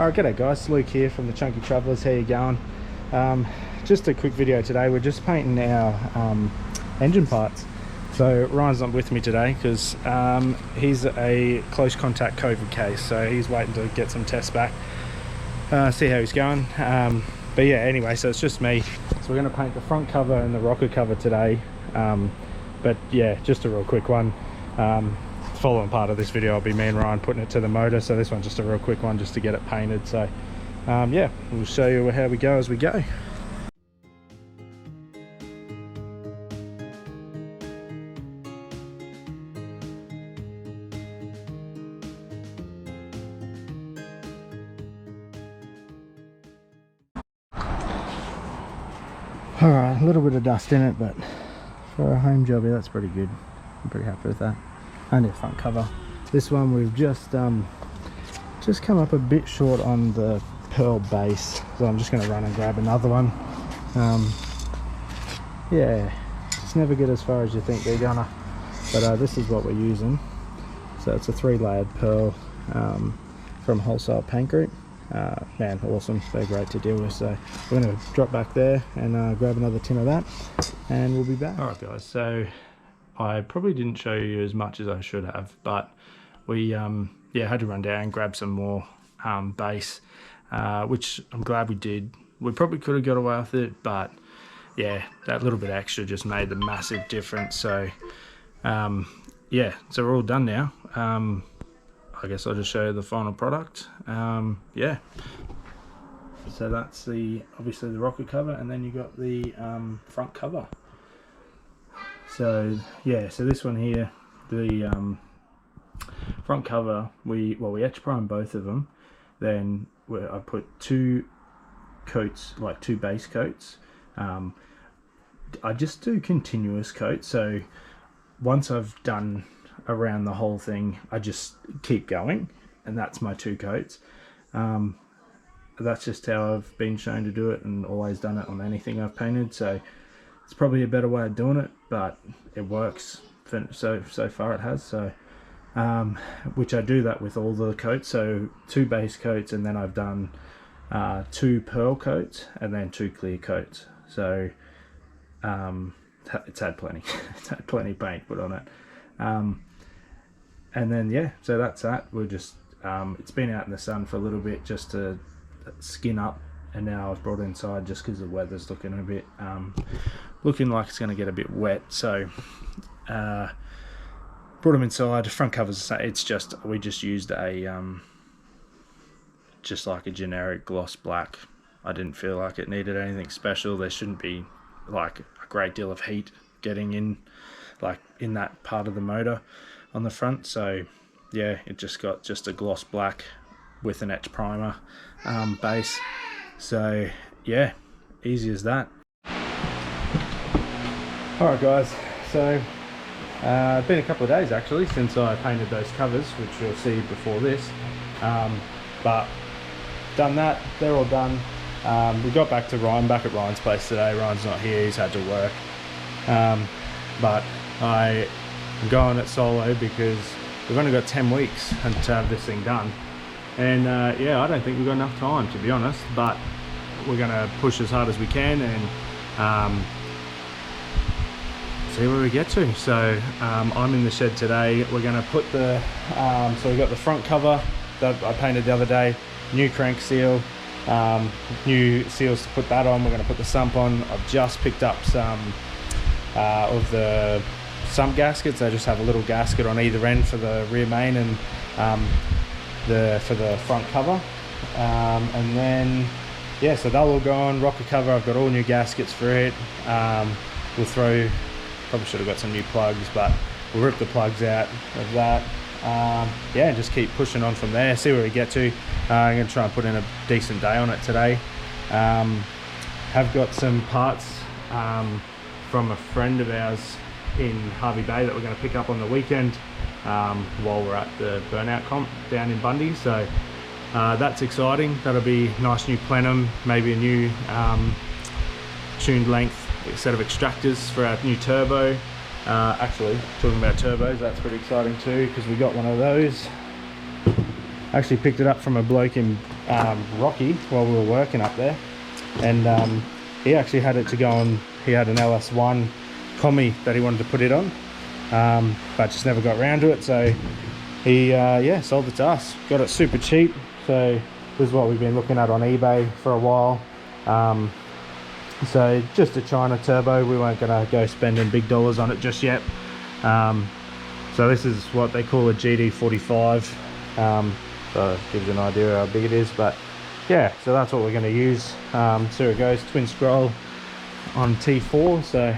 Alright, g'day guys, Luke here from the Chunky Travellers. How you going? Just a quick video today. We're just painting our engine parts. So Ryan's not with me today because he's a close contact COVID case, so he's waiting to get some tests back, see how he's going. But yeah, anyway, so it's just me. So we're going to paint the front cover and the rocker cover today. But yeah, just a real quick one. The following part of this video will be me and Ryan putting it to the motor, so this one's just a real quick one just to get it painted. So yeah, we'll show you how we go as we go. Alright, a little bit of dust in it, but for a home job, yeah, that's pretty good. I'm pretty happy with that. Only a front cover. This one we've just come up a bit short on the pearl base, so I'm just going to run and grab another one. Yeah, it's never get as far as you think they're gonna, but this is what we're using. So it's a 3-layered pearl from Wholesale Paint Group. Man, awesome, they're great to deal with. So we're going to drop back there and grab another tin of that, and we'll be back. Alright guys, so I probably didn't show you as much as I should have, but we yeah, had to run down and grab some more base, which I'm glad we did. We probably could have got away with it, but yeah, that little bit extra just made the massive difference. So yeah, so we're all done now. I guess I'll just show you the final product. Yeah, so that's obviously the rocker cover, and then you got the front cover. So yeah, so this one here, the front cover, we etch prime both of them. Then I put 2 coats, like 2 base coats. I just do continuous coats, so once I've done around the whole thing, I just keep going, and that's my 2 coats. That's just how I've been shown to do it, and always done it on anything I've painted. So it's probably a better way of doing it, but it works. So far it has. So which I do that with all the coats. So 2 base coats, and then I've done 2 pearl coats, and then 2 clear coats. So it's had plenty. It's had plenty of paint put on it. And then yeah, so that's that. We're just it's been out in the sun for a little bit just to skin up, and now I've brought it inside just because the weather's looking a bit looking like it's going to get a bit wet. So brought them inside. Front covers, it's just, we just used a just like a generic gloss black. I didn't feel like it needed anything special. There shouldn't be like a great deal of heat getting in, like in that part of the motor on the front. So yeah, it just got just a gloss black with an etch primer base. So yeah, easy as that. Alright guys, so it's been a couple of days actually since I painted those covers, which you'll see before this, but done that, they're all done. We got back to Ryan, back at Ryan's place today. Ryan's not here, he's had to work, but I am going it solo because we've only got 10 weeks to have this thing done, and yeah, I don't think we've got enough time, to be honest, but we're going to push as hard as we can and see where we get to. So I'm in the shed today. We're going to put the so we got the front cover that I painted the other day, new crank seal, new seals to put that on. We're going to put the sump on. I've just picked up some of the sump gaskets. They just have a little gasket on either end for the rear main and for the front cover, and then yeah, so they'll all go on. Rocker cover, I've got all new gaskets for it. We'll throw, probably should have got some new plugs, but we'll rip the plugs out of that. Yeah, and just keep pushing on from there, see where we get to. I'm going to try and put in a decent day on it today. Have got some parts from a friend of ours in Harvey Bay that we're going to pick up on the weekend while we're at the Burnout comp down in Bundy. So that's exciting. That'll be nice new plenum, maybe a new tuned length set of extractors for our new turbo. Actually, talking about turbos, that's pretty exciting too, because we got one of those. Actually picked it up from a bloke in Rocky while we were working up there, and he actually had it to go on. He had an LS1 Combi that he wanted to put it on, but just never got around to it, so he yeah, sold it to us. Got it super cheap, so this is what we've been looking at on eBay for a while. So just a China turbo, we weren't going to go spending big dollars on it just yet. So this is what they call a GD45, so it gives you an idea how big it is. But yeah, so that's what we're going to use. So it goes twin scroll on T4, so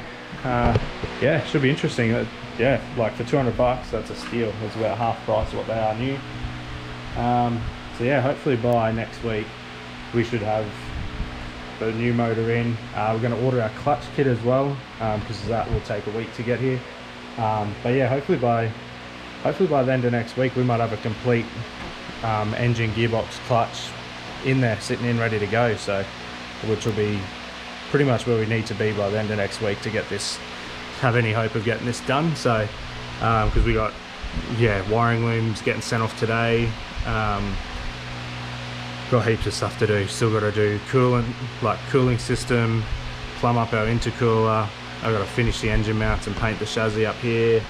yeah, should be interesting. Yeah, like for 200 bucks, that's a steal. It's about half price of what they are new. So yeah, hopefully by next week we should have the new motor in. We're going to order our clutch kit as well, because that will take a week to get here. But yeah, hopefully by the end of next week we might have a complete engine, gearbox, clutch in there, sitting in ready to go. So, which will be pretty much where we need to be by the end of next week to get this, have any hope of getting this done. So, because we got, yeah, wiring looms getting sent off today. Got heaps of stuff to do. Still got to do coolant, like cooling system, plumb up our intercooler. I've got to finish the engine mounts and paint the chassis up here.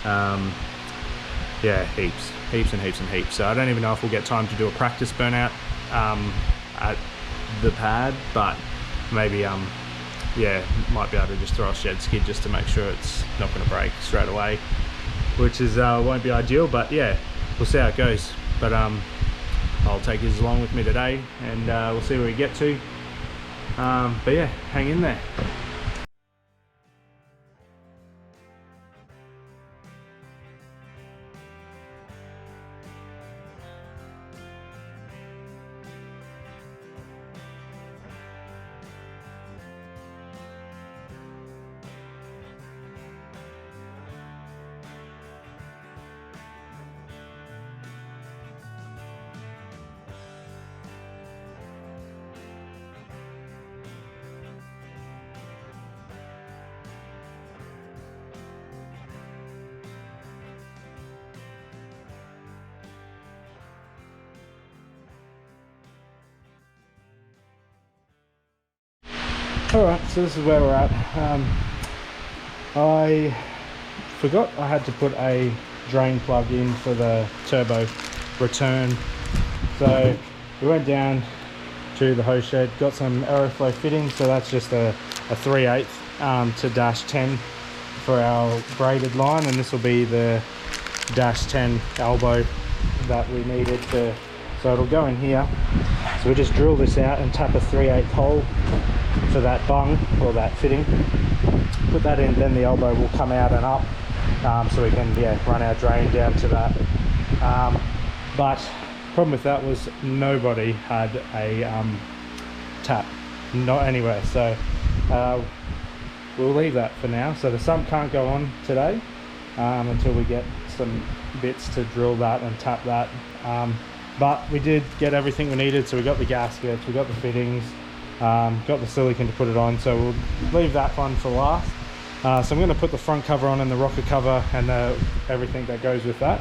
Yeah, heaps and heaps. So I don't even know if we'll get time to do a practice burnout at the pad, but maybe yeah, might be able to just throw a shed skid just to make sure it's not going to break straight away, which is won't be ideal, but yeah, we'll see how it goes. But I'll take this along with me today, and we'll see where we get to. But yeah, hang in there. Alright, so this is where we're at. I forgot I had to put a drain plug in for the turbo return. So we went down to the hose shed, got some aeroflow fittings. So that's just a 3/8 to -10 for our braided line, and this will be the -10 elbow that we needed to, so it'll go in here. So we just drill this out and tap a 3/8 hole for that bung or that fitting, put that in, then the elbow will come out and up, so we can, yeah, run our drain down to that. But problem with that was nobody had a tap, not anywhere, so we'll leave that for now. So the sump can't go on today until we get some bits to drill that and tap that. But we did get everything we needed, so we got the gaskets, we got the fittings, got the silicone to put it on, so we'll leave that one for last. So I'm going to put the front cover on and the rocker cover and everything that goes with that,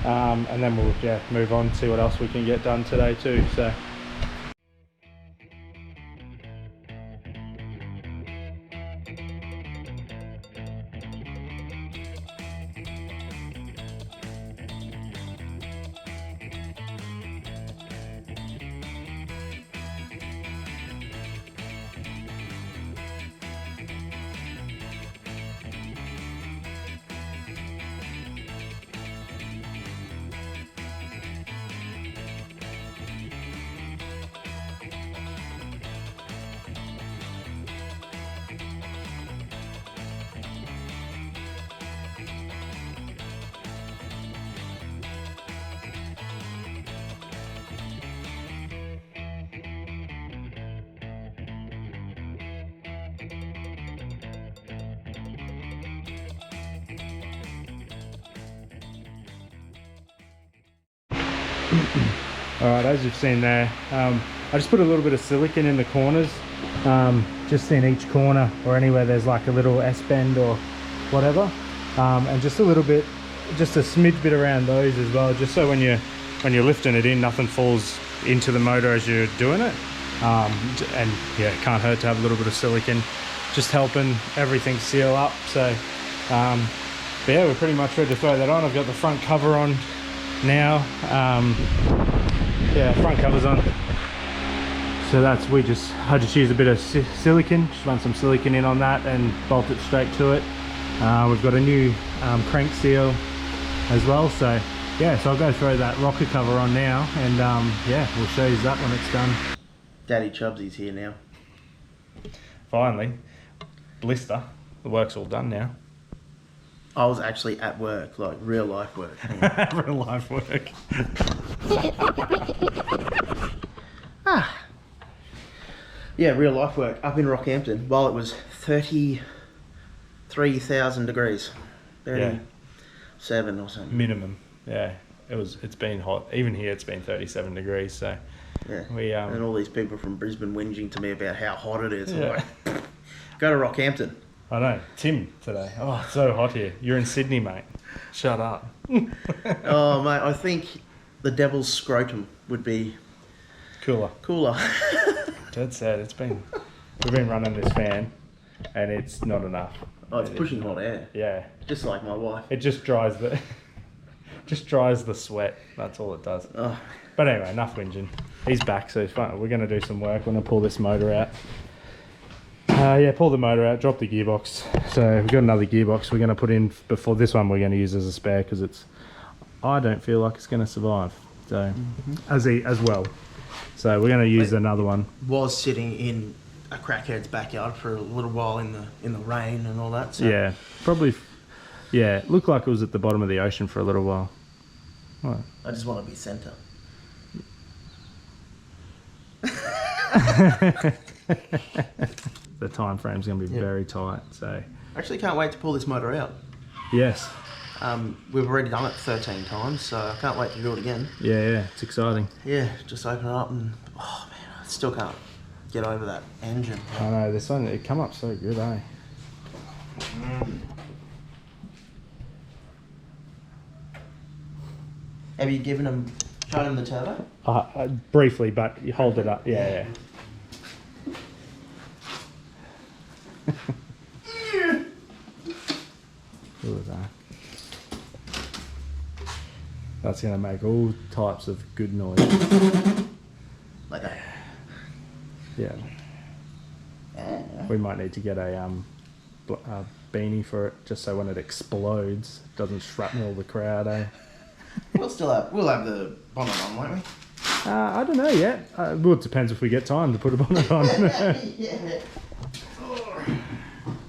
and then we'll, yeah, move on, see what else we can get done today too. So alright, as you've seen there, I just put a little bit of silicone in the corners, just in each corner or anywhere there's like a little S-bend or whatever, and just a little bit, just a smidge bit around those as well, just so when you're when you're lifting it in, nothing falls into the motor as you're doing it. And yeah, it can't hurt to have a little bit of silicone, just helping everything seal up. So but yeah, we're pretty much ready to throw that on. I've got the front cover on now. Yeah, front cover's on. So that's, I just use a bit of silicone, just run some silicone in on that and bolt it straight to it. We've got a new crank seal as well. So yeah, so I'll go throw that rocker cover on now, and yeah, we'll show you that when it's done. Daddy Chubsy's here now. Finally, blister. The work's all done now. I was actually at work, like real life work. Real life work. Yeah, real life work up in Rockhampton while it was 33,000 degrees. 37 or something. Minimum. Yeah, it's been hot. Even here it's been 37 degrees, so yeah. And all these people from Brisbane whinging to me about how hot it is. Yeah. I'm like, go to Rockhampton. I know. Tim today. Oh, it's so hot here. You're in Sydney, mate. Shut up. Oh, mate, I think the devil's scrotum would be cooler. Dead sad. We've been running this fan, and it's not enough. Oh, it's pushing hot air. Yeah. Just like my wife. It just dries the sweat. That's all it does. Oh. But anyway, enough whinging. He's back, so it's fine. We're going to do some work. We're going to pull this motor out. Yeah, pull the motor out, drop the gearbox. So we've got another gearbox we're going to put in before this one. We're going to use as a spare because I don't feel like it's going to survive. So as well. So we're going to use another one. Was sitting in a crackhead's backyard for a little while in the rain and all that. So. Yeah, probably. Yeah, it looked like it was at the bottom of the ocean for a little while. What? I just want to be centre. The time frame's going to be very tight, so... I actually can't wait to pull this motor out. Yes. We've already done it 13 times, so I can't wait to do it again. Yeah, it's exciting. Yeah, just open it up and... Oh, man, I still can't get over that engine. I know, this one, it come up so good, eh? Have you shown him the turbo? Briefly, but you hold it up. Yeah. Look at that. That's going to make all types of good noise. Like that. Yeah. We might need to get a beanie for it, just so when it explodes, it doesn't shrapnel the crowd, eh? We'll have the bonnet on, won't we? I don't know yet. Well, it depends if we get time to put a bonnet on. Yeah.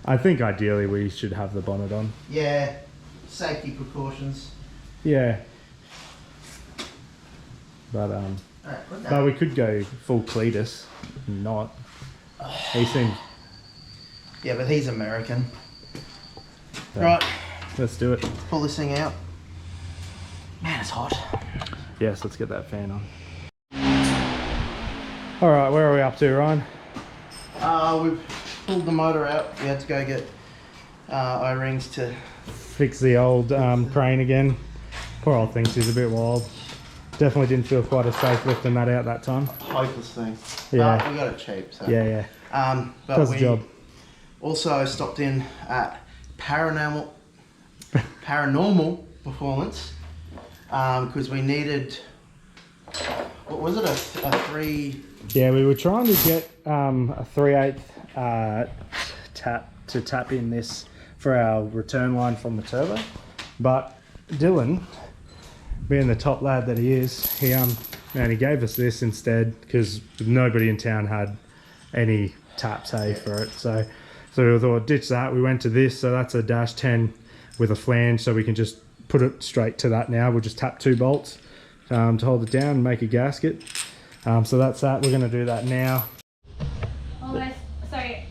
I think ideally we should have the bonnet on. Yeah. Safety precautions. Yeah. But but we could go full Cletus. Not. He seems. Yeah, but he's American. So, right. Let's do it. Pull this thing out. Man, it's hot. Yes, let's get that fan on. All right, where are we up to, Ryan? We've pulled the motor out. We had to go get O-rings to fix the old crane again. Poor old thing, she's a bit wild. Definitely didn't feel quite as safe lifting that out that time. Hopeless thing. Yeah. But we got it cheap. So. Yeah. But does the job. Also stopped in at Paranormal Performance because we needed, what was it, a 3... Yeah, we were trying to get a 3/8 tap in this for our return line from the turbo, but Dylan, being the top lad that he is, he gave us this instead because nobody in town had any taps for it. So we thought ditch that. We went to this, so that's a -10 with a flange, so we can just put it straight to that now. We'll just tap 2 bolts to hold it down and make a gasket. So that's that. We're going to do that now. Oh, guys, sorry.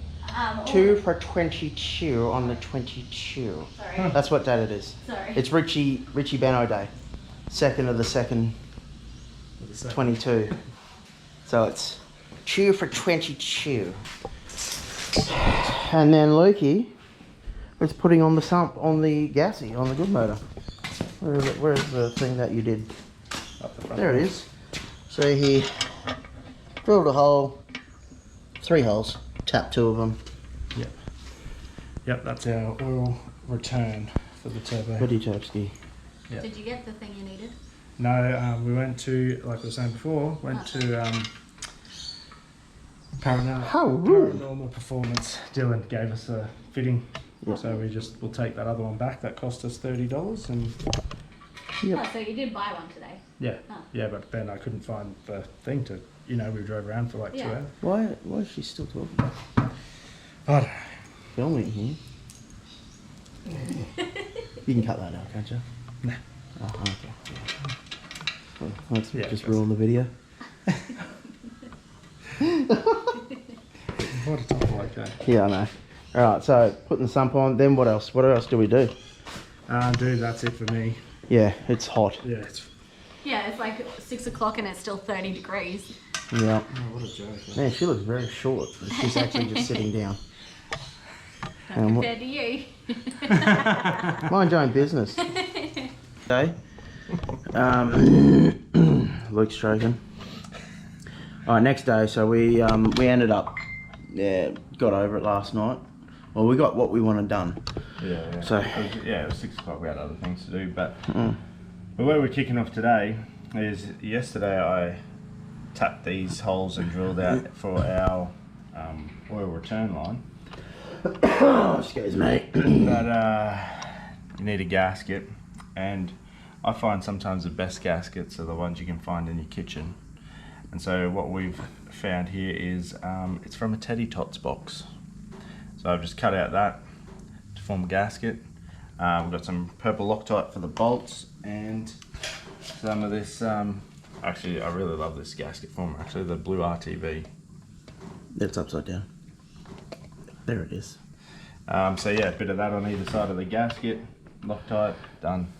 2 for 22 on the 22. Sorry. That's what date it is. Sorry. It's Richie Benno Day. 2nd of the 2nd, 22. So it's 2 for 22. And then Lukey is putting on the gassy, on the good motor. Where is the thing that you did? up the front. There it is. So he drilled a hole, 3 holes, tapped 2 of them. Yep. Yep, that's our oil return for the turbo. What do you type ski? Yep. Did you get the thing you needed? No, we went to, like I was saying before, to Paranormal Performance. Dylan gave us a fitting, so we'll take that other one back. That cost us $30, and Oh, so you did buy one today? yeah, Oh. yeah. But then I couldn't find the thing to, we drove around for like 2 hours. Why is she still talking? I don't know. Filming here. You can cut that out, can't you? Nah. Oh, okay. Well, let's just that's- ruin the video. What a top like that. Yeah, I know. Alright, so putting the sump on, then what else? What else do we do? Dude, that's it for me. Yeah, it's hot. Yeah, it's. Yeah, it's like 6 o'clock and it's still 30 degrees. Yeah. Oh, what a joke. Man, she looks very short. But she's actually just sitting down. Compared to you. Mind your own business. Okay. Luke's stroking. Alright, next day, so we ended up, got over it last night. Well, we got what we wanted done. Yeah. So it was 6 o'clock. We had other things to do, but the way we're kicking off today is yesterday I tapped these holes and drilled out for our oil return line. excuse me. But you need a gasket, and I find sometimes the best gaskets are the ones you can find in your kitchen. And so what we've found here is it's from a Teddy Tots box. So I've just cut out that to form a gasket. We've got some purple Loctite for the bolts and some of this. Actually, I really love this gasket former. Actually, the blue RTV. It's upside down. There it is. So yeah, a bit of that on either side of the gasket. Loctite, done.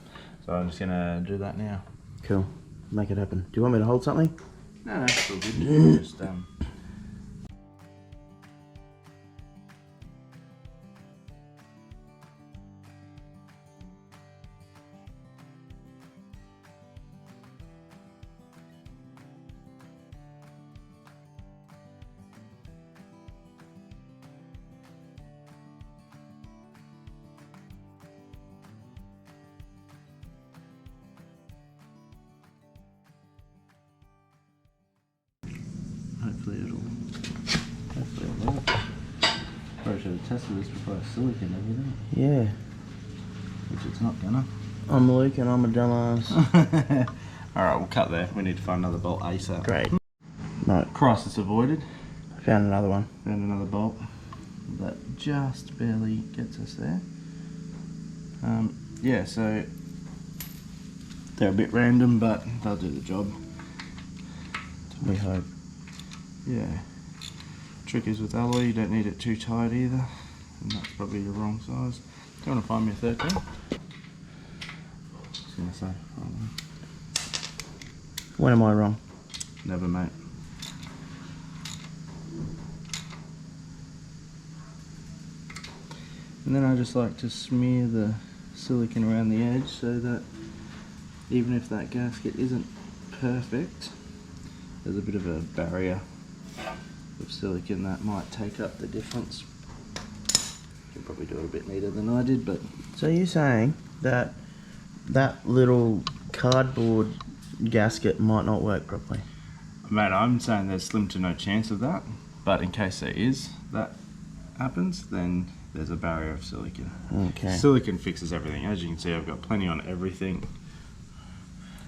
So I'm just gonna do that now. Cool. Make it happen. Do you want me to hold something? No, it's all good. Just Hopefully it'll work. probably should have tested this before I silicon everything, Yeah. which it's not gonna. I'm Luke and I'm a dumbass. Alright, we'll cut there. We need to find another bolt ASAP. Great. Right, Crisis avoided. found another one. Found another bolt that just barely gets us there. Yeah, so they're a bit random, but they'll do the job. We hope. Yeah. Trick is with alloy, you don't need it too tight either, and that's probably the wrong size. Do you want to find me a 13? I was gonna say, When am I wrong? never, mate. And then I just like to smear the silicone around the edge so that even if that gasket isn't perfect, there's a bit of a barrier of silicone that might take up the difference. You can probably do it a bit neater than I did, but So you're saying that that little cardboard gasket might not work properly? mate, I'm saying there's slim to no chance of that, but in case there is, that happens, then there's a barrier of silicone. Okay. Silicone fixes everything. As you can see, I've got plenty on everything.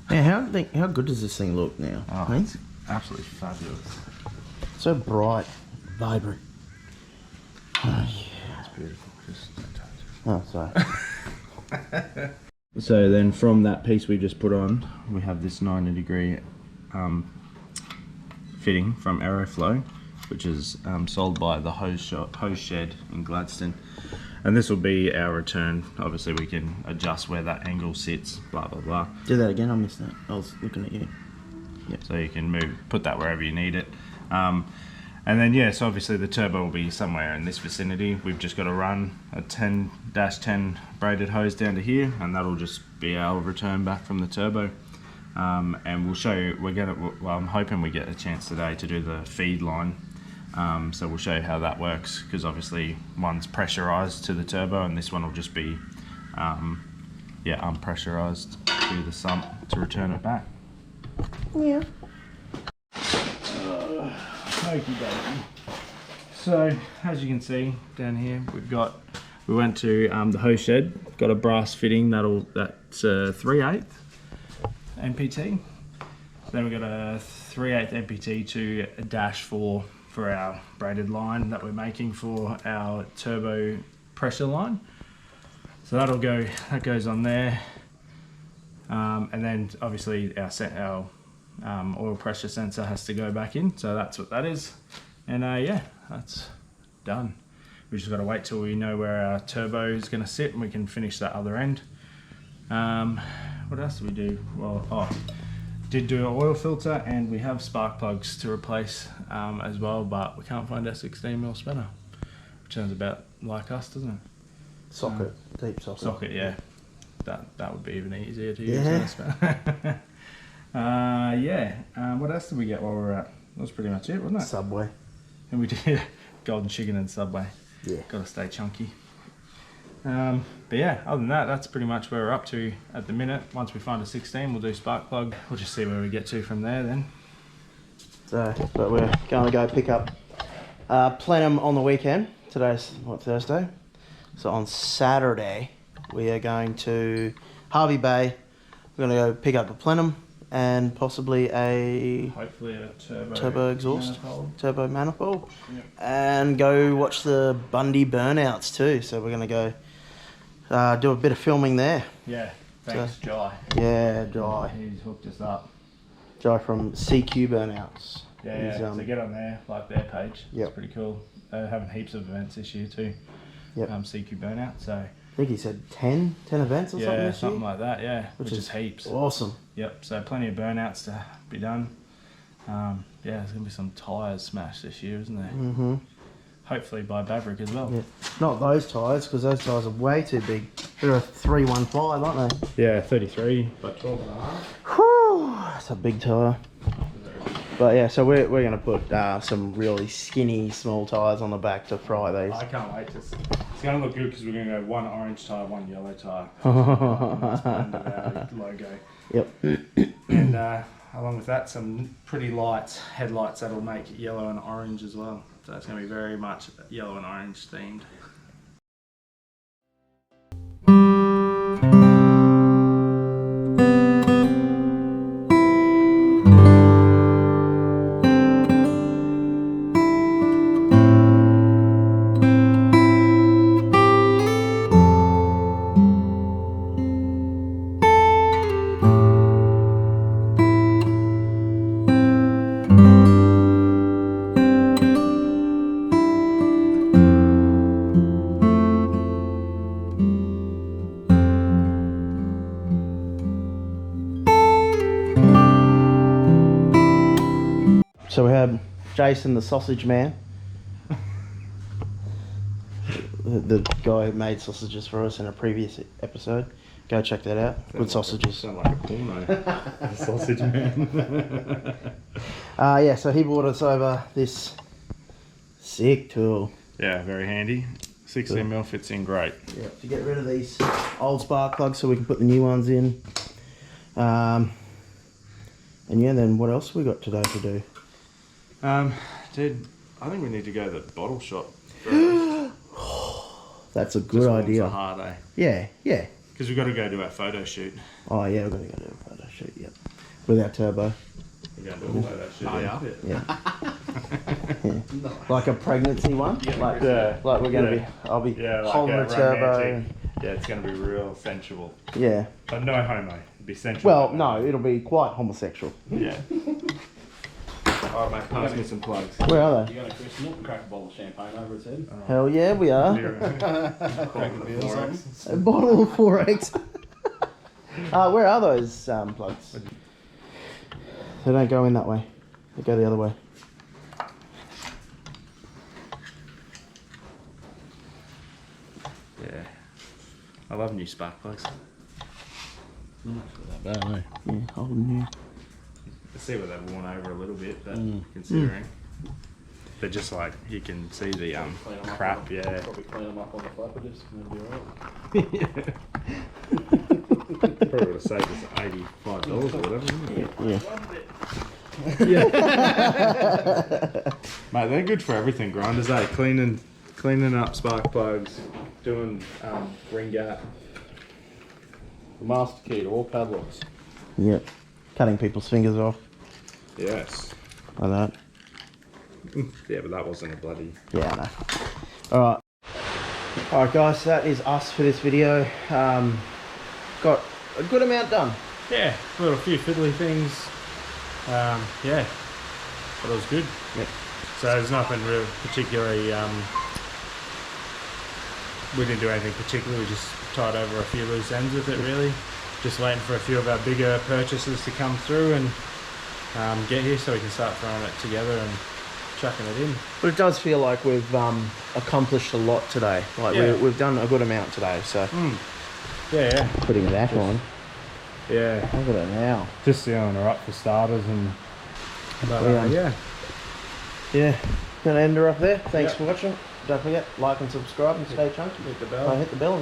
Now, how good does this thing look now? Oh, Hey? it's absolutely fabulous. So bright, vibrant. Oh, It's beautiful. Just oh sorry. So then from that piece we just put on, we have this 90-degree fitting from Aeroflow, which is sold by the hose shed in Gladstone. And this will be our return. Obviously we can adjust where that angle sits, blah, blah, blah. Do that again, I missed that. I was looking at you. So you can put that wherever you need it. And then yes, obviously the turbo will be somewhere in this vicinity. We've just got to run a 10-10 braided hose down to here, and that'll just be our return back from the turbo. and we'll show you. Well, I'm hoping we get a chance today to do the feed line. So we'll show you how that works, because obviously one's pressurized to the turbo and this one will just be unpressurized to the sump to return it back. Yeah. Okie dokie. So as you can see down here, we went to the hose shed, got a brass fitting that's 3/8 NPT. Then we got a 3/8 NPT to a -4 for our braided line that we're making for our turbo pressure line. So that goes on there, and then obviously our oil pressure sensor has to go back in. So that's what that is, and yeah, that's done. We just got to wait till we know where our turbo is going to sit, and we can finish that other end. What else did we do? Well, did do an oil filter, and we have spark plugs to replace as well, but we can't find our 16mm spinner, which sounds about like us, doesn't it? Socket, deep socket. Socket, yeah. That would be even easier to use than a spinner. What else did we get while we were at? That was pretty much it, wasn't it? Subway. And we did golden chicken and Subway. Yeah. Got to stay chunky. But yeah, other than that, that's pretty much where we're up to at the minute. Once we find a 16, we'll do spark plug. We'll just see where we get to from there then. So, but we're going to go pick up plenum on the weekend. Today's, Thursday? So on Saturday, we are going to Harvey Bay. We're going to go pick up a plenum and possibly hopefully a turbo exhaust, manifold. turbo manifold, Yep. and go watch the Bundy burnouts too. So we're going to go do a bit of filming there. Yeah, thanks, Jai. Yeah, Jai. He's hooked us up. Jai from CQ Burnouts. Yeah, so get on there, like their page. Yep. It's pretty cool. They're having heaps of events this year too. Yep. CQ Burnout, so... I think he said 10 events or something this year? something like that, yeah, which is heaps. Awesome. Yep, so plenty of burnouts to be done. There's going to be some tyres smashed this year, isn't there? Mm-hmm. Hopefully by Maverick as well. Yeah. Not those tyres, because those tyres are way too big. They're a 315, aren't they? Yeah, 33, but 12.5. Whew, that's a big tyre. But yeah, so we're going to put some really skinny, small tyres on the back to fry these. I can't wait. It's going to look good because we're going to go one orange tyre, one yellow tyre. Under our logo. Yep. And along with that, some pretty light headlights that'll make it yellow and orange as well. So it's going to be very much yellow and orange themed. So we have Jason the Sausage Man. the guy who made sausages for us in a previous episode. Go check that out. Good sausages. Sound like a porno. The sausage man. Yeah, so he brought us over this sick tool. Yeah, very handy. 16mm fits in great. Yeah, to get rid of these old spark plugs so we can put the new ones in. And yeah, then what else we got today to do? Dude, I think we need to go to the bottle shop. That's a good idea. It's hard, eh? Yeah, yeah. Because we've got to go do our photo shoot. Oh yeah, we've got to go do a photo shoot, yep. With our turbo. We're going to do a photo shoot. Oh, yeah. Yeah. Like a pregnancy one? Like we're going to be, I'll be holding the turbo. Yeah, it's going to be real sensual. Yeah. But no homo. It'll be sensual. Well, no, it'll be quite homosexual. Yeah. Alright mate, pass me some plugs. Where are they? You got a Chris Milk, crack a bottle of champagne over its head. Hell yeah, we are. Crack the beer or something. A bottle of 4X. Where are those plugs? They don't go in that way. They go the other way. Yeah. I love new spark plugs. Not actually that bad, eh? Yeah, holding new. I see where they've worn over a little bit, but considering they're just like, you can see the Clean 'em up crap, on the- yeah. Probably clean them up on the flapper disc and they'll be alright. Probably would have saved us $85 or whatever. Yeah. Mate, they're good for everything, grinders, eh? Cleaning up spark plugs, doing ring gap. The master key to all padlocks. Yep. Cutting people's fingers off Yes. like that. Yeah, but that wasn't a bloody... Yeah, I know. Alright. Alright guys, that is us for this video. Got a good amount done. Yeah, a few fiddly things. Yeah, but it was good. Yep. So there's nothing real particularly, we didn't do anything particular, we just tied over a few loose ends with it really. Just waiting for a few of our bigger purchases to come through and get here so we can start throwing it together and chucking it in. But it does feel like we've accomplished a lot today. Like Yeah. we've done a good amount today, so. Yeah, Putting that on. yeah. Look at it now. Just sealing her up for starters and... But Yeah. yeah. Gonna end her up there. Thanks Yep. for watching. Don't forget, like and subscribe and stay chunky. Hit the bell. Hit the bell.